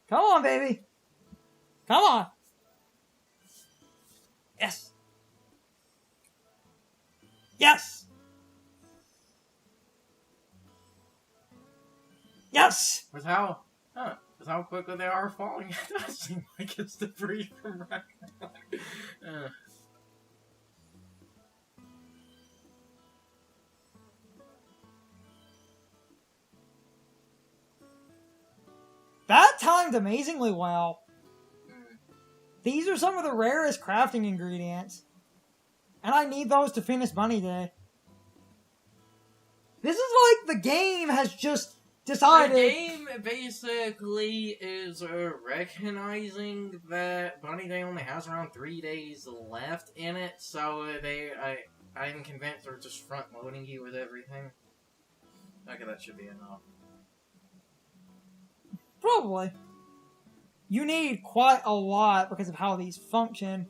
Come on, baby. Come on. Yes. Yes. Yes. With how quickly they are falling, it does seem like it's debris from Ragnarok. That timed amazingly well. These are some of the rarest crafting ingredients. And I need those to finish Bunny Day. This is like the game has just decided... The game basically is recognizing that Bunny Day only has around 3 days left in it, so I'm convinced they're just front-loading you with everything. Okay, that should be enough. Probably. You need quite a lot because of how these function.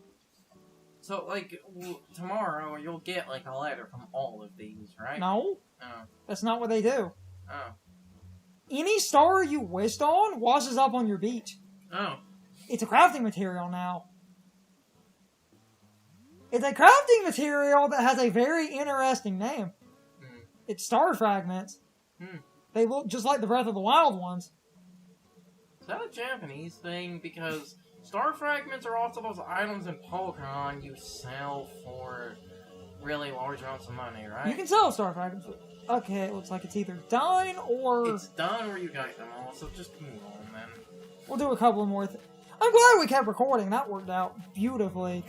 So, like, tomorrow you'll get, like, a letter from all of these, right? No. Oh. That's not what they do. Oh. Any star you wished on washes up on your beach. Oh. It's a crafting material now. It's a crafting material that has a very interesting name. Mm. It's star fragments. Hmm. They look just like the Breath of the Wild ones. Is that a Japanese thing? Because star fragments are also those items in Pokemon you sell for really large amounts of money, right? You can sell star fragments. Okay, it looks like it's either done or... It's done or you got them all, so just move on then. We'll do a couple more I'm glad we kept recording. That worked out beautifully.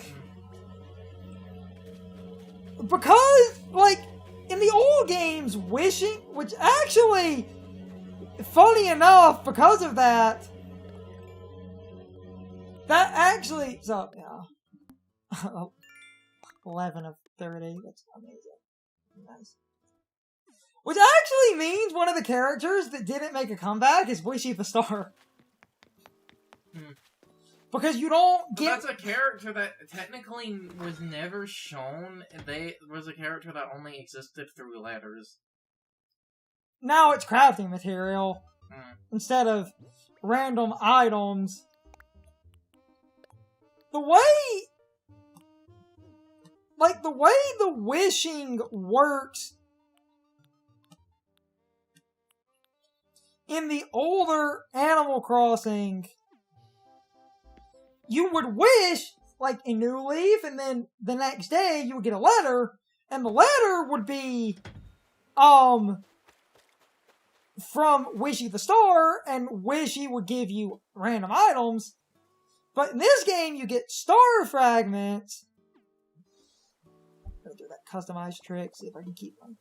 Because, like, in the old games, wishing... Which actually... Funny enough, because of that... That actually... So, yeah. 11 of 30. That's amazing. Nice. Which actually means one of the characters that didn't make a comeback is Wishy the Star. Hmm. Because you don't get... But that's a character that technically was never shown. They was a character that only existed through letters. Now it's crafting material. Hmm. Instead of random items. The way... Like, the way the wishing works in the older Animal Crossing, you would wish, like, a new leaf, and then the next day you would get a letter, and the letter would be, from Wishy the Star, and Wishy would give you random items. But in this game, you get star fragments. I'm gonna do that customized trick, see if I can keep them.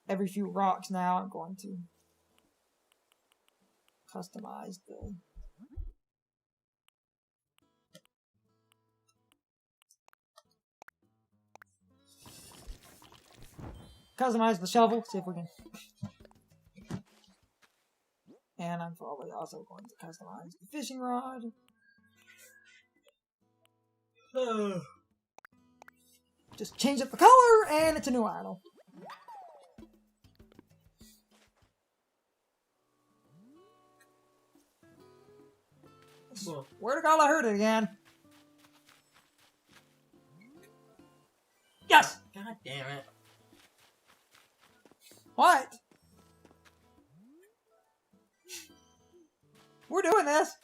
Every few rocks now, I'm going to customize the... Customize the shovel, see if we can... And I'm probably also going to customize the fishing rod. Just change up the color, and it's a new idol. Where to God, I heard it again. Yes! God damn it. What? We're doing this.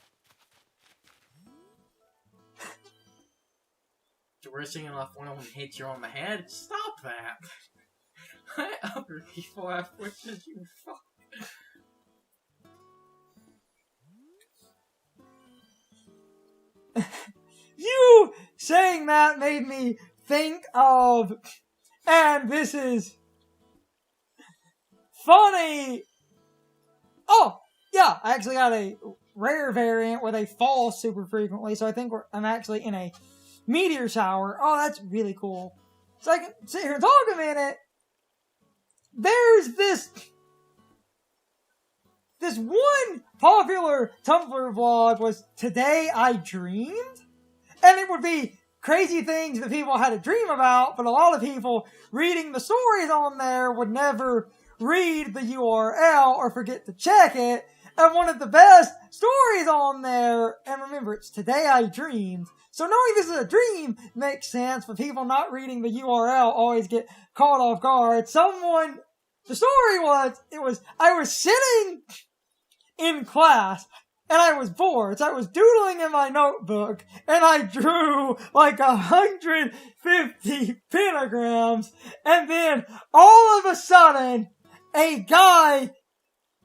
Risking enough one of them hits you on the head? Stop that! Other people have wishes, you fuck. You saying that made me think of, and this is funny. Oh, yeah, I actually got a rare variant where they fall super frequently, so I think I'm actually in a meteor shower. Oh, that's really cool. So I can sit here and talk a minute. There's this one popular Tumblr vlog was Today I Dreamed. And it would be crazy things that people had to dream about, but a lot of people reading the stories on there would never read the URL or forget to check it. And one of the best stories on there, and remember, it's Today I Dreamed. So knowing this is a dream makes sense, but people not reading the URL always get caught off guard. The story was, I was sitting in class, and I was bored, so I was doodling in my notebook, and I drew like 150 pentagrams, and then all of a sudden, a guy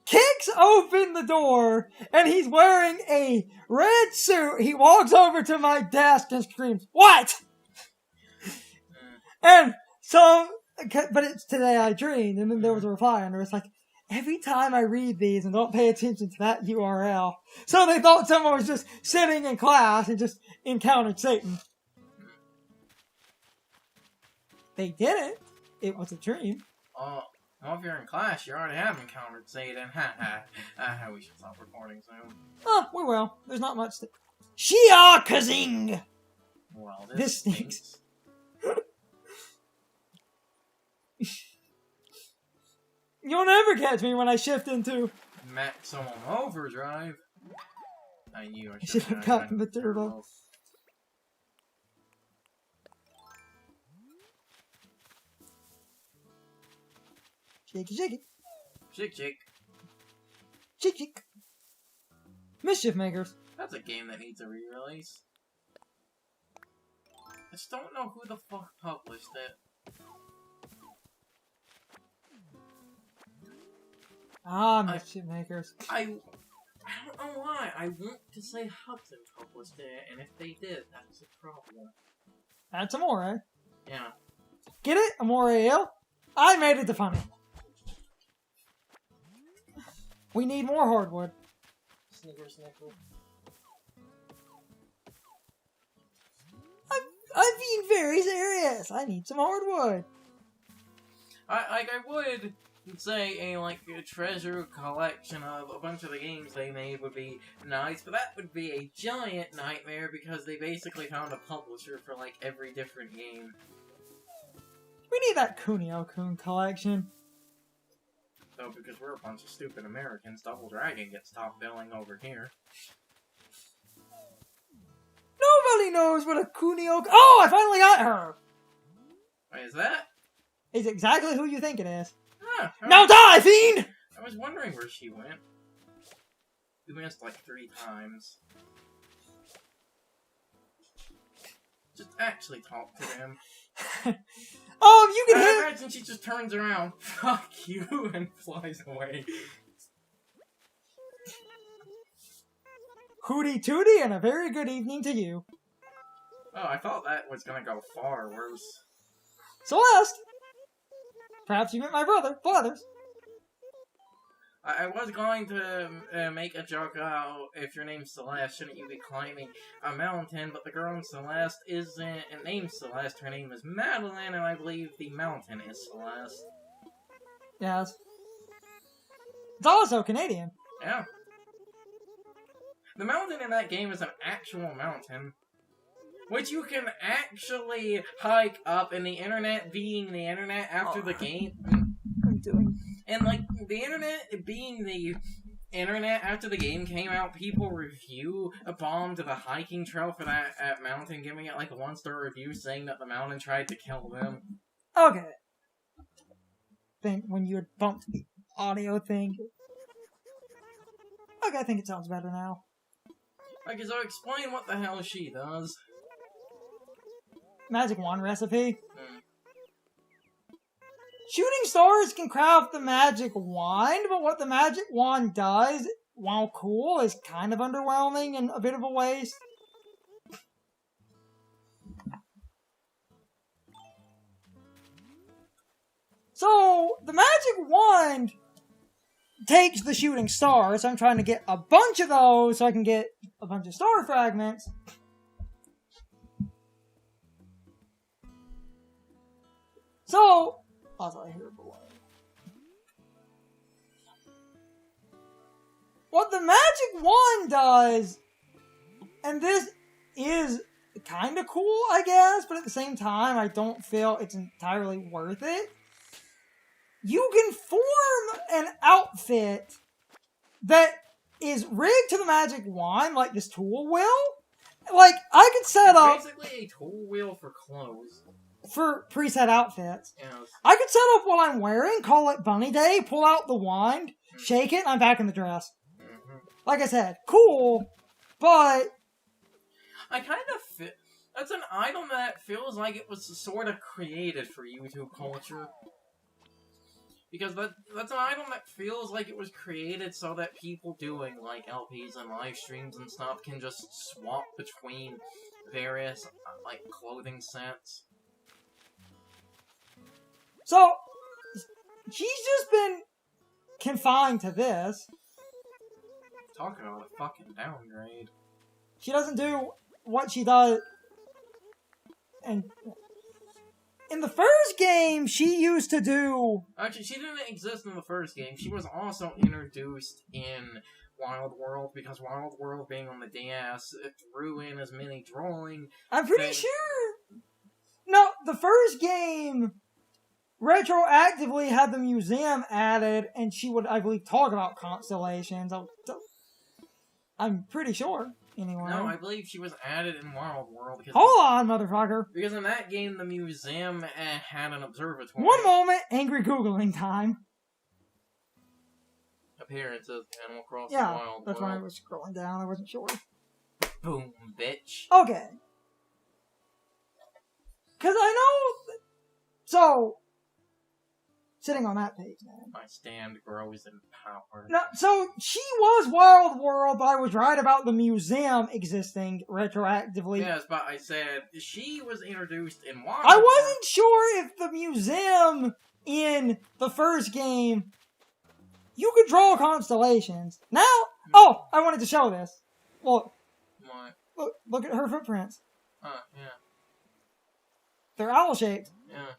kicks open the door, and he's wearing a red suit. He walks over to my desk and screams, "What?" And so, but it's Today I Dreamed, and then there was a reply under. It's like, every time I read these and don't pay attention to that URL. So they thought someone was just sitting in class and just encountered Satan. They didn't. It was a dream. Well, if you're in class, you already have encountered Satan. We should stop recording soon. Oh, we will. There's not much to... Shia Kazing! Well, This stinks. You'll never catch me when I shift into... Maximum overdrive. I knew I should have gotten the turtle. Shaky, shaky. Shake, shake. Shake, shake. Mischief Makers. That's a game that needs a re-release. I just don't know who the fuck published it. Mischief Makers. I don't know why. I want to say Hudson published it, and if they did, that's a problem. That's Amore. Yeah. Get it? Amore Ale? I made it to funny. We need more hardwood. Snicker, snicker. I'm being very serious. I need some hardwood. I would say a treasure collection of a bunch of the games they made would be nice, but that would be a giant nightmare because they basically found a publisher for like every different game. We need that Kunio-kun collection. So because we're a bunch of stupid Americans, Double Dragon gets top billing over here. Nobody knows what a Kunio... Oh, I finally got her! Wait, is that? It's exactly who you think it is. Huh, Now die, fiend! I was wondering where she went. We missed like 3 times. Just actually talk to them. You can hit... I imagine she just turns around, fuck you, and flies away. Hootie tootie and a very good evening to you. Oh, I thought that was gonna go far worse. Celeste! Perhaps you met my brother, Blathers. I was going to make a joke about if your name's Celeste, shouldn't you be climbing a mountain? But the girl in Celeste isn't named Celeste. Her name is Madeline, and I believe the mountain is Celeste. Yes. It's also Canadian. Yeah. The mountain in that game is an actual mountain, which you can actually hike up, and the internet being the internet after the game... I'm doing... And, like, the internet being the internet after the game came out, people bombed the hiking trail for that mountain, giving it, like, a 1-star review saying that the mountain tried to kill them. Okay. Think when you had bumped the audio thing. Okay, I think it sounds better now. Okay, so explain what the hell she does. Magic wand recipe. Shooting stars can craft the magic wand, but what the magic wand does, while cool, is kind of underwhelming and a bit of a waste. So, the magic wand takes the shooting stars. So I'm trying to get a bunch of those so I can get a bunch of star fragments. So, also I hear below. What the magic wand does, and this is kind of cool, I guess, but at the same time, I don't feel it's entirely worth it. You can form an outfit that is rigged to the magic wand like this tool wheel. Like, I could set up... basically a tool wheel for clothes. For preset outfits. Yes. I could set up what I'm wearing, call it Bunny Day, pull out the wand, shake it, and I'm back in the dress. Mm-hmm. Like I said, cool, but... I kind of feel... That's an item that feels like it was sort of created for YouTube culture. Because that's an item that feels like it was created so that people doing, like, LPs and live streams and stuff can just swap between various, like, clothing sets. So, she's just been confined to this. Talk about a fucking downgrade. She doesn't do what she does... And in the first game, she used to do... Actually, she didn't exist in the first game. She was also introduced in Wild World, because Wild World being on the DS, it threw in as many drawing... I'm pretty sure... No, the first game retroactively had the museum added, and she would, I believe, talk about constellations. I'm pretty sure. Anyway. No, I believe she was added in Wild World. Hold on, motherfucker. Because in that game, the museum had an observatory. One moment, angry Googling time. Appearance of Animal Crossing Wild World. That's why I was scrolling down. I wasn't sure. Boom, bitch. Okay. Because I know... So... Sitting on that page, man. My stand grows in power. No, so she was Wild World, but I was right about the museum existing retroactively. Yes, but I said she was introduced in Wild I World. wasn't sure if the museum in the first game, you could draw constellations. Now, oh, I wanted to show this. Look. What? Look at her footprints. Yeah. They're owl-shaped. Yeah.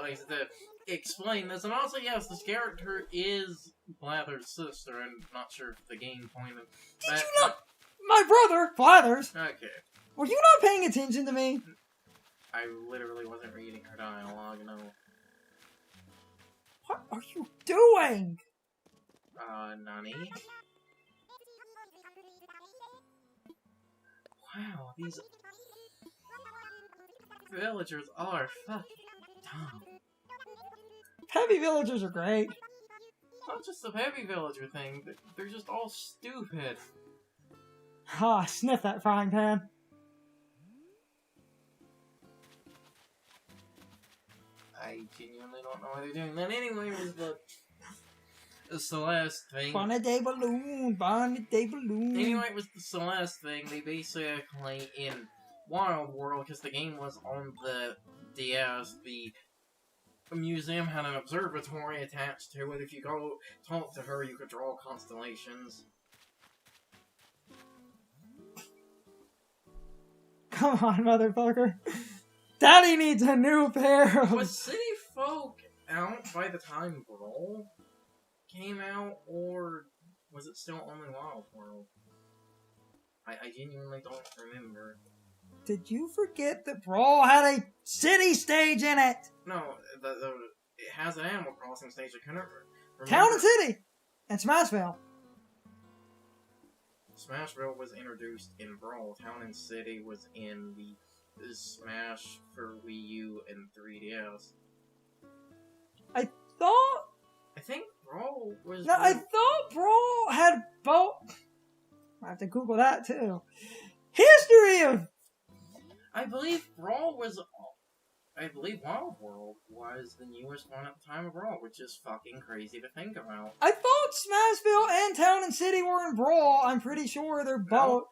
Like to explain this, and also, yes, this character is Blather's sister, and not sure if the game pointed. Did you not? My brother, Blathers. Okay. Were you not paying attention to me? I literally wasn't reading her dialogue, no. What are you doing? Nani? Wow, these villagers are fucking dumb. Heavy villagers are great. Not just the heavy villager thing, but they're just all stupid. Ah, sniff that frying pan. I genuinely don't know what they're doing. Then anyway, it was the Celeste thing. Bonnet de balloon, bonnet de balloon. Anyway, it was the Celeste thing. They basically, in Wild World, because the game was on the DS, the museum had an observatory attached to it. If you go talk to her, you could draw constellations. Come on, motherfucker. Daddy needs a new pair of... Was City Folk out by the time Brawl came out, or was it still only Wild World? I genuinely don't remember. Did you forget that Brawl had a city stage in it? No, it has an Animal Crossing stage. I couldn't remember. Town and City! And Smashville. Smashville was introduced in Brawl. Town and City was in the Smash for Wii U and 3DS. I thought... I think Brawl was... No, I thought Brawl had both... I have to Google that, too. History of... I believe Brawl was... I believe Wild World was the newest one at the time of Brawl, which is fucking crazy to think about. I thought Smashville and Town and City were in Brawl. I'm pretty sure they're both...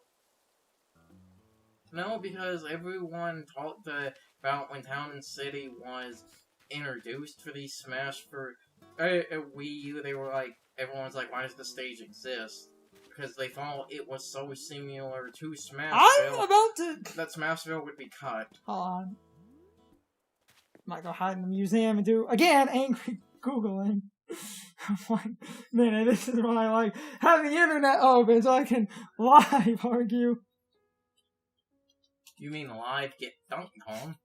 No, because everyone talked about when Town and City was introduced for the Smash for Wii U. They were like, everyone's like, why does the stage exist? Because they thought it was so similar to Smashville. I'm about to... That Smashville would be cut. Hold on. Might go hide in the museum and do, again, angry Googling. I'm like, man, this is why I like having the internet open so I can live argue. You mean live get dunked on?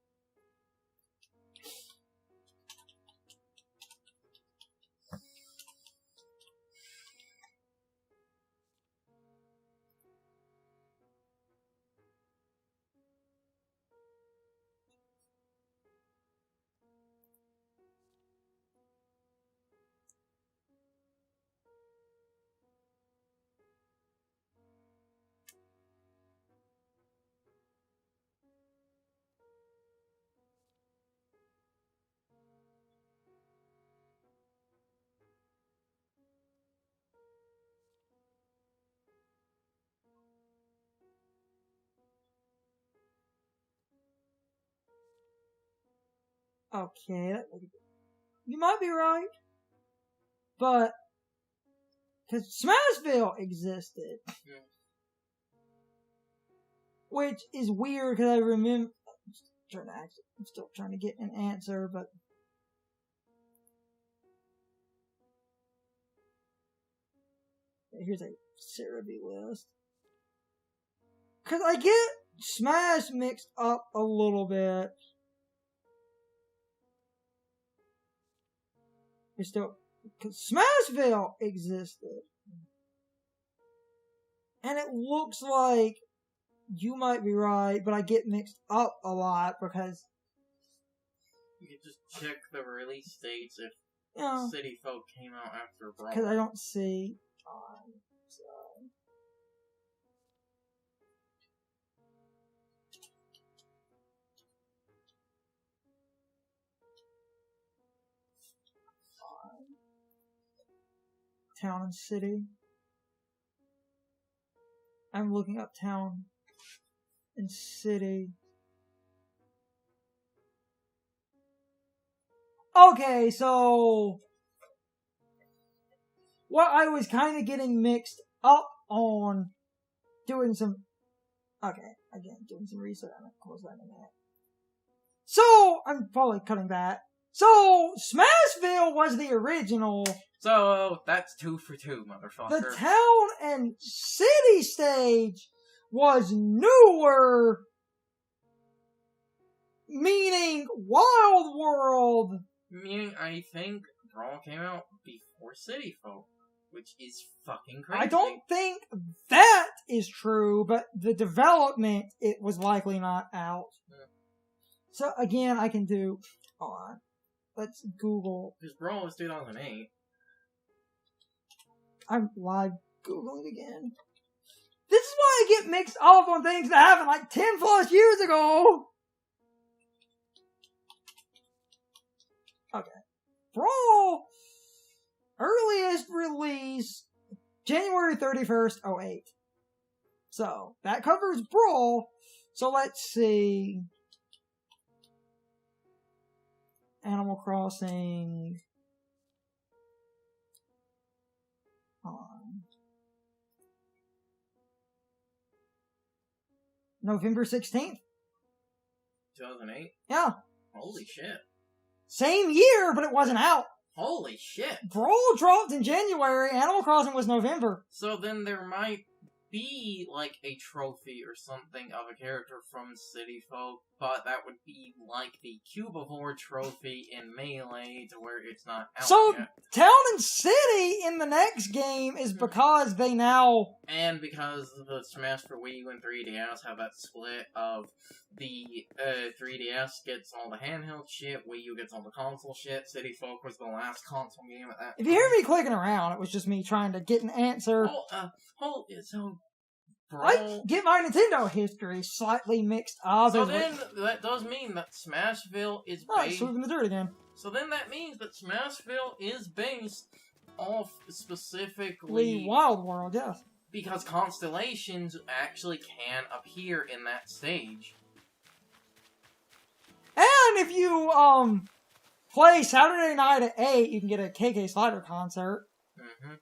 Okay, you might be right. But, because Smashville existed. Yeah. Which is weird, because I remember... I'm still trying to get an answer, but... Here's a Sarah B list. Because I get Smash mixed up a little bit. It's still... Because Smashville existed. And it looks like you might be right, but I get mixed up a lot because... You could just check the release dates if City Folk came out after Brawl. Because I don't see... so. Town and City. I'm looking up Town and City. Okay, so what I was kind of getting mixed up on doing some... Okay, again, doing some research. I'm going to close that in a minute. So, I'm probably cutting that. So, Smashville was the original. So, that's 2 for 2, motherfucker. The Town and City stage was newer, meaning Wild World. Meaning, I think Brawl came out before City Folk, which is fucking crazy. I don't think that is true, but the development, it was likely not out. Yeah. So, again, I can do... Hold on. Let's Google... Because Brawl was 2008. I'm live Googling again. This is why I get mixed up on things that happened like 10 plus years ago! Okay. Brawl! Earliest release, January 31st, 08. So, that covers Brawl. So let's see. Animal Crossing. November 16th. 2008? Yeah. Holy shit. Same year, but it wasn't out. Holy shit. Brawl dropped in January, Animal Crossing was November. So then there might be, like, a trophy or something of a character from City Folk, but that would be like the Cubivore trophy in Melee, to where it's not out so, yet. Town and City in the next game is because they now... And because the Smash for Wii U and 3DS have that split of the 3DS gets all the handheld shit, Wii U gets all the console shit, City Folk was the last console game at that time. If you hear me clicking around, it was just me trying to get an answer. So... I get my Nintendo history slightly mixed up. So then, that does mean that Smashville is based... sweeping the dirt again. So then that means that Smashville is based off specifically... Wild World, yes. Because constellations actually can appear in that stage. And if you, play Saturday night at 8, you can get a KK Slider concert. Mm-hmm.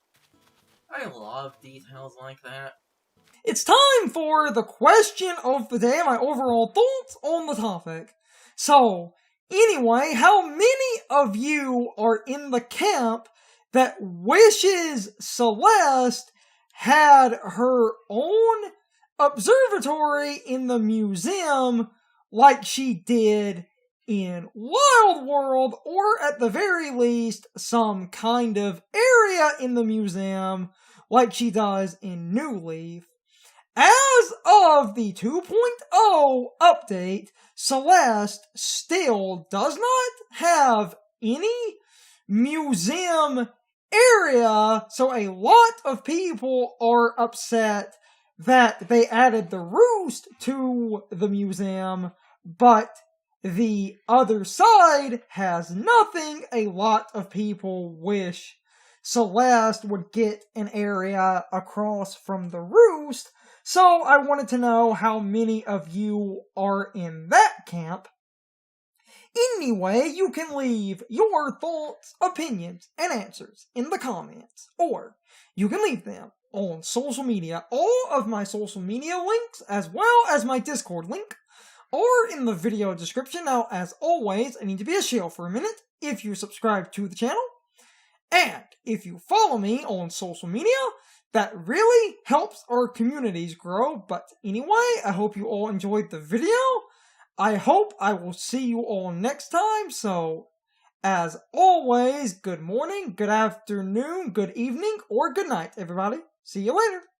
I love details like that. It's time for the question of the day, my overall thoughts on the topic. So, anyway, how many of you are in the camp that wishes Celeste had her own observatory in the museum like she did in Wild World, or at the very least, some kind of area in the museum like she does in New Leaf? As of the 2.0 update, Celeste still does not have any museum area, so a lot of people are upset that they added the roost to the museum, but the other side has nothing. A lot of people wish Celeste would get an area across from the roost. So I wanted to know how many of you are in that camp. Anyway, you can leave your thoughts, opinions, and answers in the comments, or you can leave them on social media. All of my social media links, as well as my Discord link, are in the video description. Now, as always, I need to be a shill for a minute. If you subscribe to the channel, and if you follow me on social media, that really helps our communities grow. But anyway, I hope you all enjoyed the video. I hope I will see you all next time. So, as always, good morning, good afternoon, good evening, or good night, everybody. See you later.